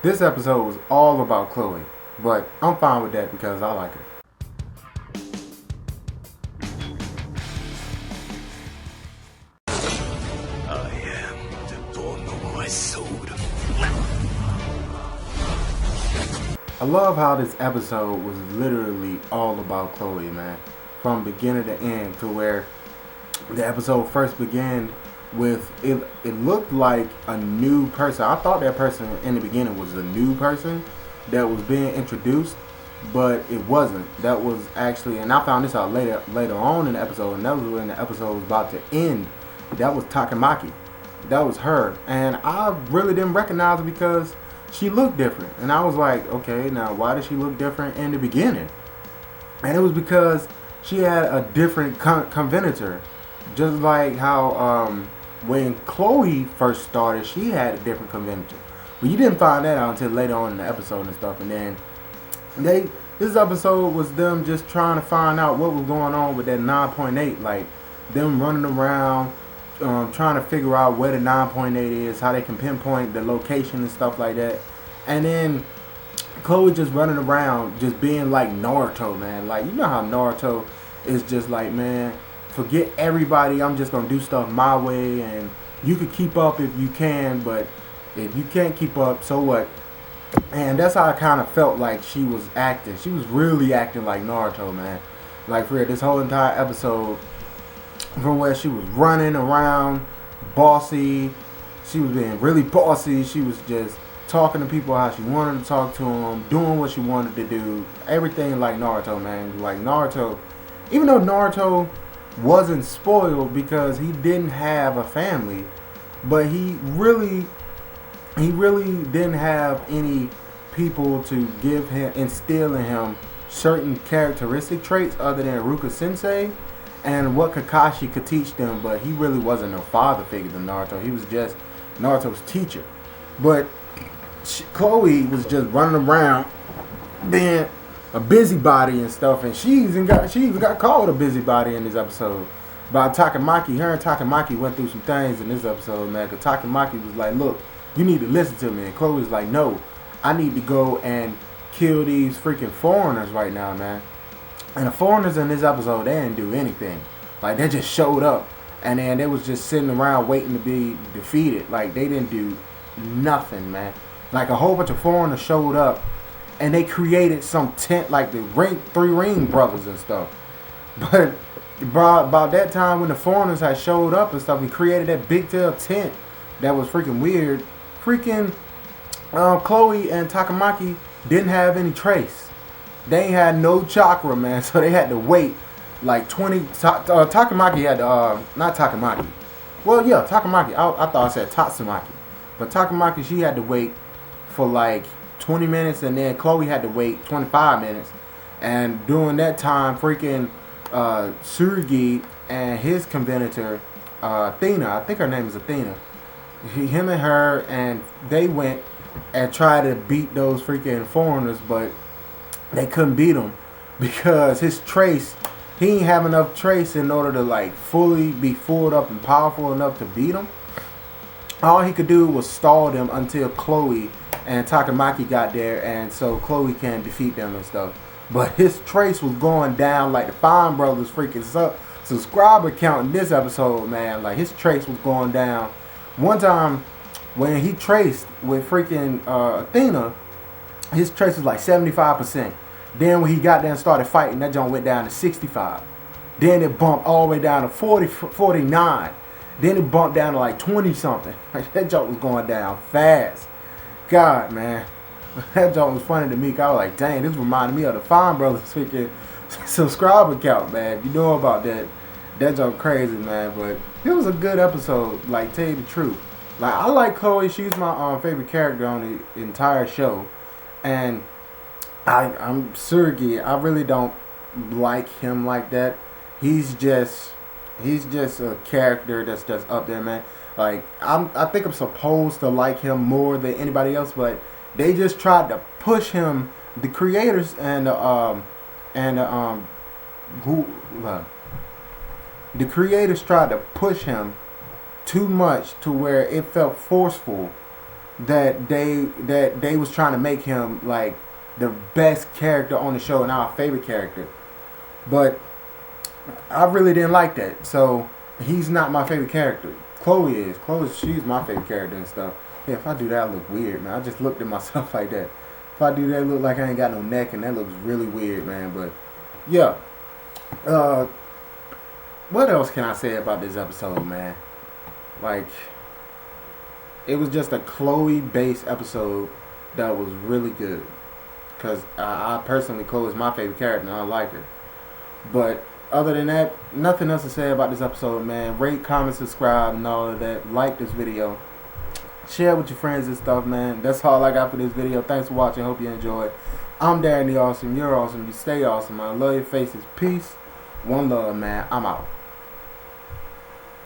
This episode was all about Chloe, but I'm fine with that because I like her. I am the bone of my soul. I love how this episode was literally all about Chloe, man. From beginning to end, to where the episode first began with it looked like a new person. I thought that person in the beginning was a new person that was being introduced, but it wasn't. That was actually, and I found this out later on in the episode, and that was when the episode was about to end. That was Takamaki. That was her, and I really didn't recognize her because she looked different. And I was like, okay, now why did she look different in the beginning? And it was because she had a different convenator, just like how when Chloe first started, she had a different convention. But you didn't find that out until later on in the episode and stuff. And then this episode was them just trying to find out what was going on with that 9.8. Like them running around, trying to figure out where the 9.8 is, how they can pinpoint the location and stuff like that. And then Chloe just running around, just being like Naruto, man. Like, you know how Naruto is just like, man, forget everybody, I'm just gonna do stuff my way, and you could keep up if you can, but if you can't keep up, so what? And that's how I kind of felt like she was acting. She was really acting like Naruto, man. Like, for real, this whole entire episode, from where she was running around, bossy, she was being really bossy, she was just talking to people how she wanted to talk to them, doing what she wanted to do, everything like Naruto, man. Like Naruto, even though Naruto wasn't spoiled because he didn't have a family, but he really didn't have any people to instill in him certain characteristic traits other than Ruka Sensei and what Kakashi could teach them. But he really wasn't a father figure to Naruto. He was just Naruto's teacher. But Chloe was just running around being a busybody and stuff, and she even got called a busybody in this episode by Takamaki. Her and Takamaki went through some things in this episode, man, because Takamaki was like, look, you need to listen to me. And Chloe was like, no, I need to go and kill these freaking foreigners right now, man. And the foreigners in this episode, they didn't do anything. Like, they just showed up, and then they was just sitting around waiting to be defeated. Like, they didn't do nothing, man. Like, a whole bunch of foreigners showed up, and they created some tent, like the Three Ring Brothers and stuff. But about that time, when the foreigners had showed up and stuff, we created that big tail tent that was freaking weird. Freaking Chloe and Takamaki didn't have any trace. They ain't had no chakra, man. So they had to wait like 20. Takamaki had not Takamaki. Well, yeah, Takamaki. I thought I said Tatsumaki, but Takamaki, she had to wait for like 20 minutes, and then Chloe had to wait 25 minutes. And during that time, freaking Tsurugi and his convenator, Athena, I think her name is Athena, him and her, and they went and tried to beat those freaking foreigners, but they couldn't beat him because his trace, he didn't have enough trace in order to like fully be fueled up and powerful enough to beat him. All he could do was stall them until Chloe and Takamaki got there, and so Chloe can defeat them and stuff. But his trace was going down like the Fine Brothers freaking subscriber count in this episode, man. Like, his trace was going down. One time when he traced with freaking Athena, his trace was like 75%. Then when he got there and started fighting, that joint went down to 65. Then it bumped all the way down to 49. Then it bumped down to like 20 something. Like, that joint was going down fast. God, man, that joke was funny to me. I was like, dang, this reminded me of the Fine Brothers freaking subscriber count, man. You know about that? That joke crazy, man. But it was a good episode. Like, tell you the truth, like, I like Chloe. She's my favorite character on the entire show, and I'm Tsurugi. I really don't like him like that. He's just a character that's just up there, man. Like, I think I'm supposed to like him more than anybody else, but they just tried to push him. The creators and the creators tried to push him too much to where it felt forceful that they was trying to make him like the best character on the show and our favorite character. But I really didn't like that. So he's not my favorite character. Chloe is. She's my favorite character and stuff. Yeah, if I do that, I look weird, man. I just looked at myself like that. If I do that, it look like I ain't got no neck, and that looks really weird, man. But yeah. What else can I say about this episode, man? Like, it was just a Chloe-based episode that was really good. Because I personally, Chloe is my favorite character, and I like her. But other than that, nothing else to say about this episode, man. Rate, comment, subscribe, and all of that. Like this video. Share with your friends and stuff, man. That's all I got for this video. Thanks for watching. Hope you enjoyed. I'm Darren the Awesome. You're awesome. You stay awesome. I love your faces. Peace. One love, man. I'm out.